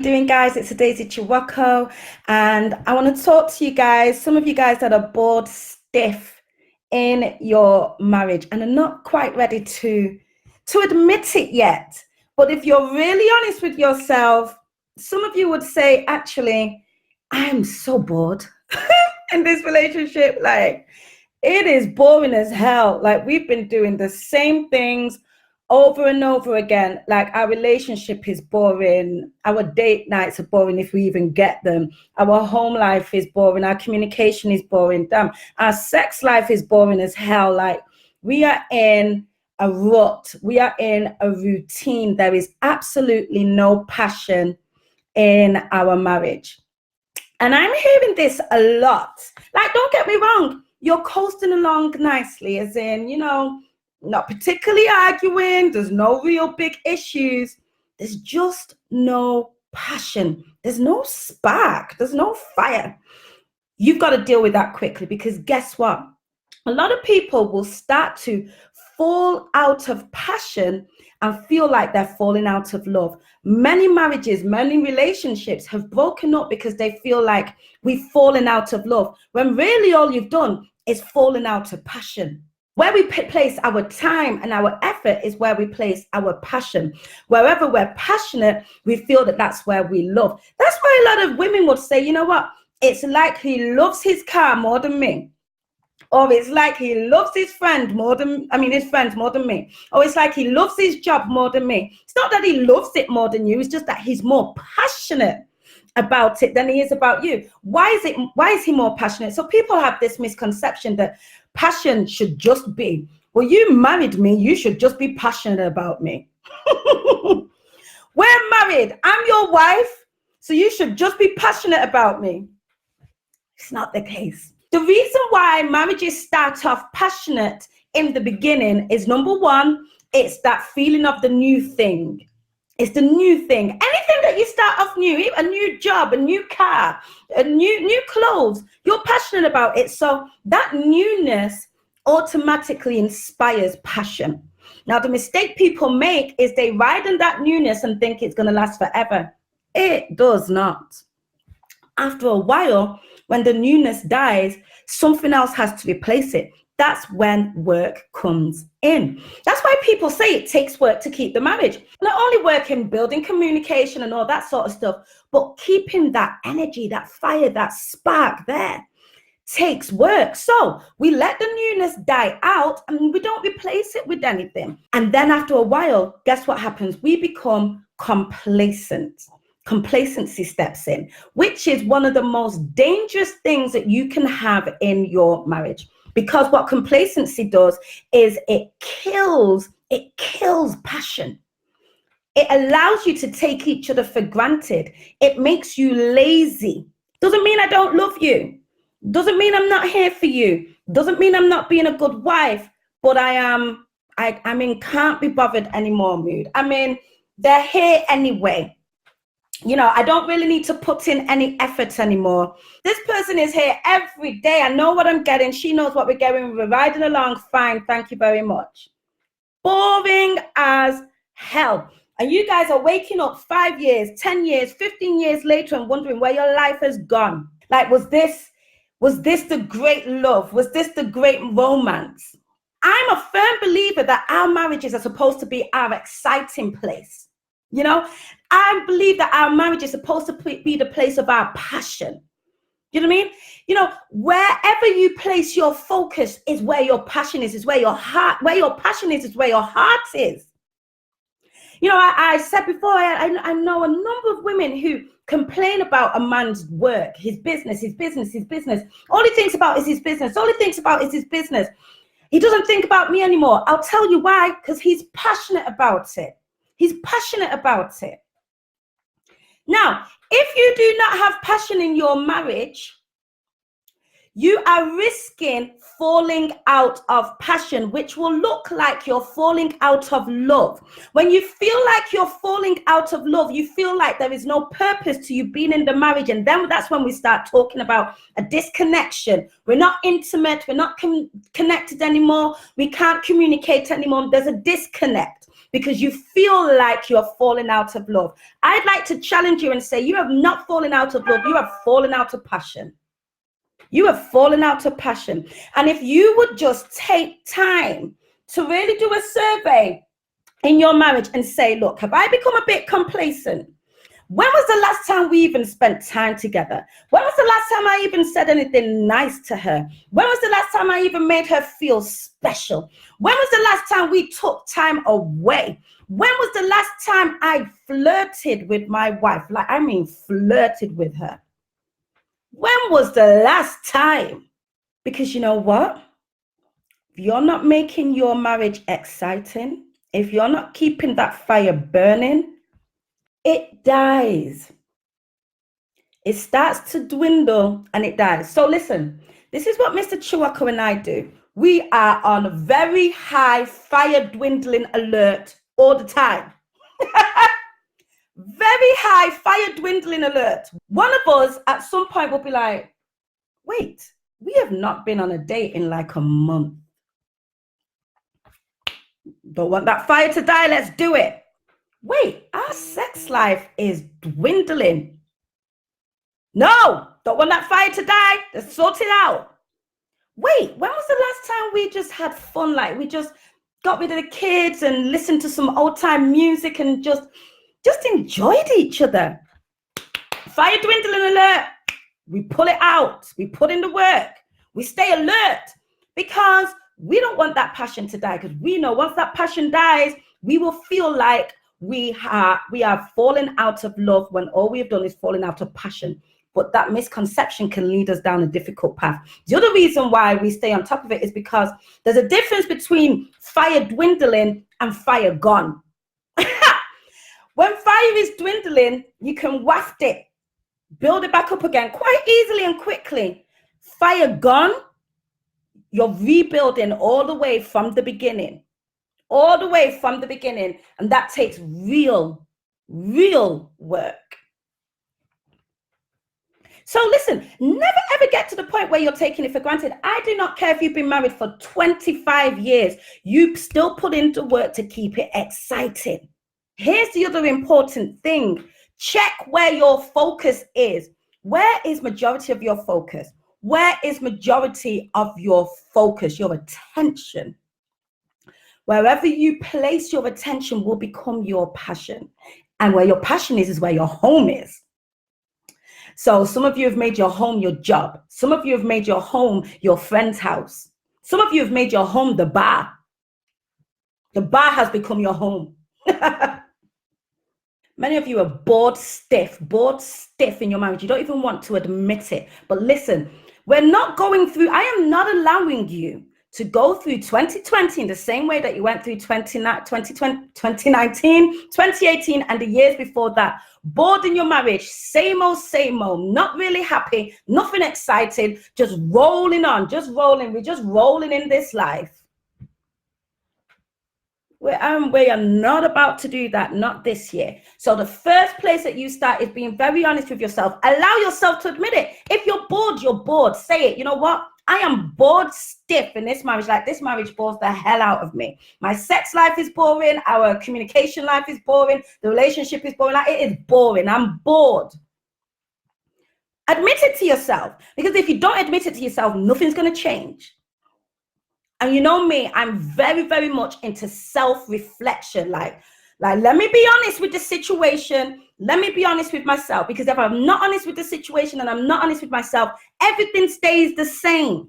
Doing, guys? It's a Daisy Chiwako, and I want to talk to you guys, some of you guys that are bored stiff in your marriage and are not quite ready to admit it yet. But if you're really honest with yourself, some of you would say, actually, I'm so bored in this relationship. Like, it is boring as hell. Like, we've been doing the same things over and over again. Like, our relationship is boring, our date nights are boring if we even get them, our home life is boring, our communication is boring, damn, our sex life is boring as hell. Like, we are in a rut, we are in a routine. There is absolutely no passion in our marriage. And I'm hearing this a lot. Like, don't get me wrong, you're coasting along nicely, as in, not particularly arguing, there's no real big issues, there's just no passion, there's no spark, there's no fire. You've got to deal with that quickly, because guess what? A lot of people will start to fall out of passion and feel like they're falling out of love. Many marriages, many relationships have broken up because they feel like we've fallen out of love, when really all you've done is fallen out of passion. Where we place our time and our effort is where we place our passion. Wherever we're passionate, we feel that that's where we love. That's why a lot of women would say, you know what? It's like he loves his car more than me. Or it's like he loves his friends more than me. Or it's like he loves his job more than me. It's not that he loves it more than you. It's just that he's more passionate about it than he is about you. Why is he more passionate? So people have this misconception that passion should just be, well, you married me, you should just be passionate about me. We're married, I'm your wife, so you should just be passionate about me. It's not the case. The reason why marriages start off passionate in the beginning is, number one, it's that feeling of the new thing. It's the new thing. Anything that you start off new, a new job, a new car, a new clothes, you're passionate about it. So that newness automatically inspires passion. Now, the mistake people make is they ride on that newness and think it's going to last forever. It does not. After a while, when the newness dies, something else has to replace it. That's when work comes in. That's why people say it takes work to keep the marriage. Not only work in building communication and all that sort of stuff, but keeping that energy, that fire, that spark there takes work. So we let the newness die out and we don't replace it with anything. And then after a while, guess what happens? We become complacent. Complacency steps in, which is one of the most dangerous things that you can have in your marriage. Because what complacency does is it kills passion. It allows you to take each other for granted. It makes you lazy. Doesn't mean I don't love you. Doesn't mean I'm not here for you. Doesn't mean I'm not being a good wife. But I'm in can't be bothered anymore mood. I mean, they're here anyway. I don't really need to put in any effort anymore. This person is here every day. I know what I'm getting. She knows what we're getting. We're riding along fine. Thank you very much. Boring as hell. And you guys are waking up 5 years, 10 years, 15 years later and wondering where your life has gone. Like, was this the great love? Was this the great romance? I'm a firm believer that our marriages are supposed to be our exciting place. I believe that our marriage is supposed to be the place of our passion. You know what I mean? Wherever you place your focus is where your passion is where your heart, where your passion is where your heart is. I said before, I know a number of women who complain about a man's work, his business. All he thinks about is his business. He doesn't think about me anymore. I'll tell you why, because he's passionate about it. Now, if you do not have passion in your marriage, you are risking falling out of passion, which will look like you're falling out of love. When you feel like you're falling out of love, you feel like there is no purpose to you being in the marriage. And then that's when we start talking about a disconnection. We're not intimate. We're not connected anymore. We can't communicate anymore. There's a disconnect. because you feel like you're falling out of love. I'd like to challenge you and say, you have not fallen out of love. You have fallen out of passion. You have fallen out of passion. And if you would just take time to really do a survey in your marriage and say, look, have I become a bit complacent? When was the last time we even spent time together? When was the last time I even said anything nice to her? When was the last time I even made her feel special? When was the last time we took time away? When was the last time I flirted with my wife? Like, I mean, flirted with her. When was the last time? Because you know what? If you're not making your marriage exciting, if you're not keeping that fire burning, it dies. It starts to dwindle and it dies. So listen, this is what Mr. Chiwako and I do. We are on very high fire dwindling alert all the time. Very high fire dwindling alert. One of us at some point will be like, wait, we have not been on a date in like a month. Don't want that fire to die, let's do it. Wait, our sex life is dwindling. No, don't want that fire to die, let's sort it out. Wait, when was the last time we just had fun? Like we just got rid of the kids and listened to some old time music and just enjoyed each other. Fire dwindling alert. We pull it out. We put in the work. We stay alert because we don't want that passion to die, because we know once that passion dies, we will feel like we are falling out of love when all we have done is falling out of passion. But that misconception can lead us down a difficult path. The other reason why we stay on top of it is because there's a difference between fire dwindling and fire gone. When fire is dwindling, you can waft it, build it back up again quite easily and quickly. Fire gone, you're rebuilding all the way from the beginning. All the way from the beginning. And that takes real work. So listen, never ever get to the point where you're taking it for granted. I do not care if you've been married for 25 years. You still put into work to keep it exciting. Here's the other important thing. Check where your focus is. Where is majority of your focus? Where is majority of your focus, your attention? Wherever you place your attention will become your passion. And where your passion is where your home is. So some of you have made your home your job. Some of you have made your home your friend's house. Some of you have made your home the bar. The bar has become your home. Many of you are bored stiff in your marriage. You don't even want to admit it. But listen, we're not going through, I am not allowing you to go through 2020 in the same way that you went through 2019, 2018, and the years before that. Bored in your marriage, same old, not really happy, nothing excited, just rolling on, just rolling. We're just rolling in this life. We are not about to do that, not this year. So the first place that you start is being very honest with yourself. Allow yourself to admit it. If you're bored, you're bored. Say it. You know what? I am bored stiff in this marriage. Like, this marriage bores the hell out of me. My sex life is boring. Our communication life is boring. The relationship is boring. Like, it is boring. I'm bored. Admit it to yourself. Because if you don't admit it to yourself, nothing's going to change. And you know me, I'm very much into self-reflection. Like, let me be honest with the situation. Let me be honest with myself. Because if I'm not honest with the situation and I'm not honest with myself, everything stays the same.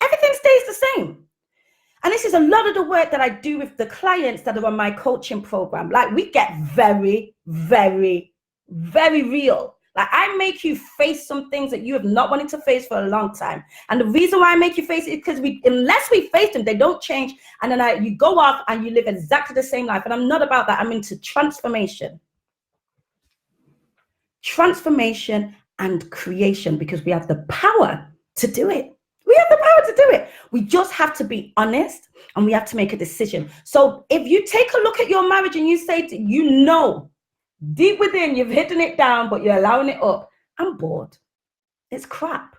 Everything stays the same. And this is a lot of the work that I do with the clients that are on my coaching program. Like, we get very real. Like, I make you face some things that you have not wanted to face for a long time. And the reason why I make you face it is because unless we face them, they don't change. And then you go off and you live exactly the same life. And I'm not about that. I'm into transformation. Transformation and creation, because we have the power to do it. We have the power to do it. We just have to be honest and we have to make a decision. So if you take a look at your marriage and you say, deep within, you've hidden it down, but you're allowing it up. I'm bored. It's crap.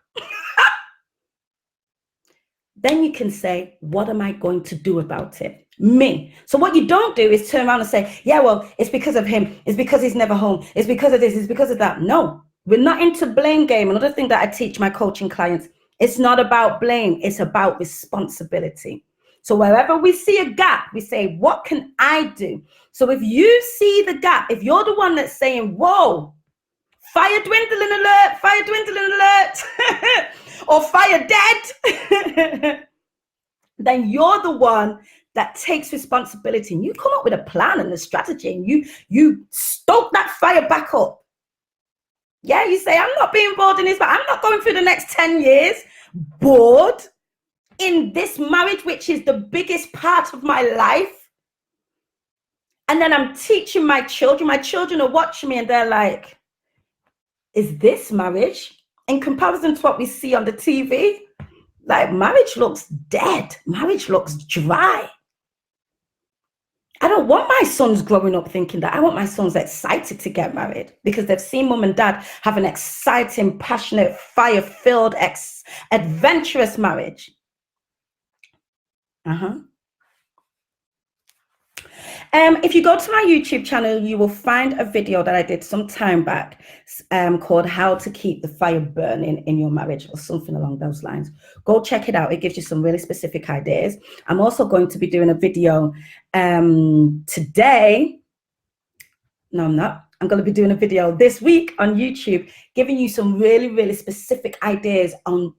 then you can say, what am I going to do about it? Me. So what you don't do is turn around and say, yeah, well, it's because of him. It's because he's never home. It's because of this. It's because of that. No, we're not into blame game. Another thing that I teach my coaching clients, it's not about blame. It's about responsibility. So wherever we see a gap, we say, what can I do? So if you see the gap, if you're the one that's saying, whoa, fire dwindling alert, or fire dead, then you're the one that takes responsibility, and you come up with a plan and a strategy, and you stoke that fire back up. Yeah, you say, I'm not being bored in this, but I'm not going through the next 10 years bored in this marriage, which is the biggest part of my life. And then I'm teaching my children. My children are watching me and they're like, is this marriage? In comparison to what we see on the TV, like, marriage looks dead. Marriage looks dry. I don't want my sons growing up thinking that. I want my sons excited to get married because they've seen mom and dad have an exciting, passionate, fire-filled, adventurous marriage. If you go to my YouTube channel, you will find a video that I did some time back called How to Keep the Fire Burning in Your Marriage, or something along those lines. Go check it out. It gives you some really specific ideas. I'm also going to be doing a video today. No, I'm not. I'm going to be doing a video this week on YouTube, giving you some really, really specific ideas on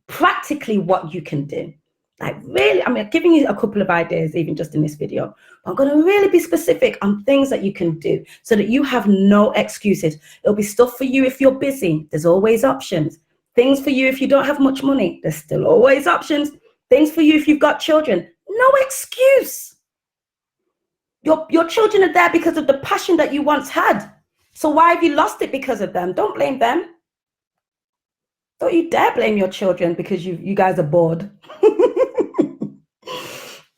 practically what you can do. Like, really, I'm giving you a couple of ideas even just in this video. I'm going to really be specific on things that you can do so that you have no excuses. It'll be stuff for you if you're busy. There's always options. Things for you if you don't have much money. There's still always options. Things for you if you've got children. No excuse. Your children are there because of the passion that you once had. So why have you lost it because of them? Don't blame them. Don't you dare blame your children because you guys are bored.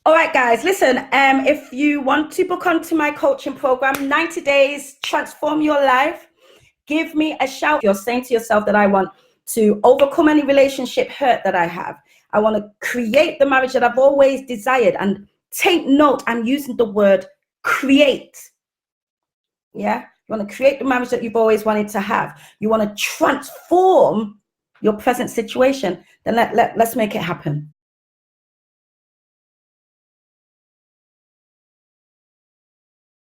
All right, guys, listen, if you want to book onto my coaching program, 90 days, transform your life, give me a shout. If you're saying to yourself that I want to overcome any relationship hurt that I have, I want to create the marriage that I've always desired, and take note, I'm using the word create. Yeah, you want to create the marriage that you've always wanted to have. You want to transform your present situation, then let's make it happen.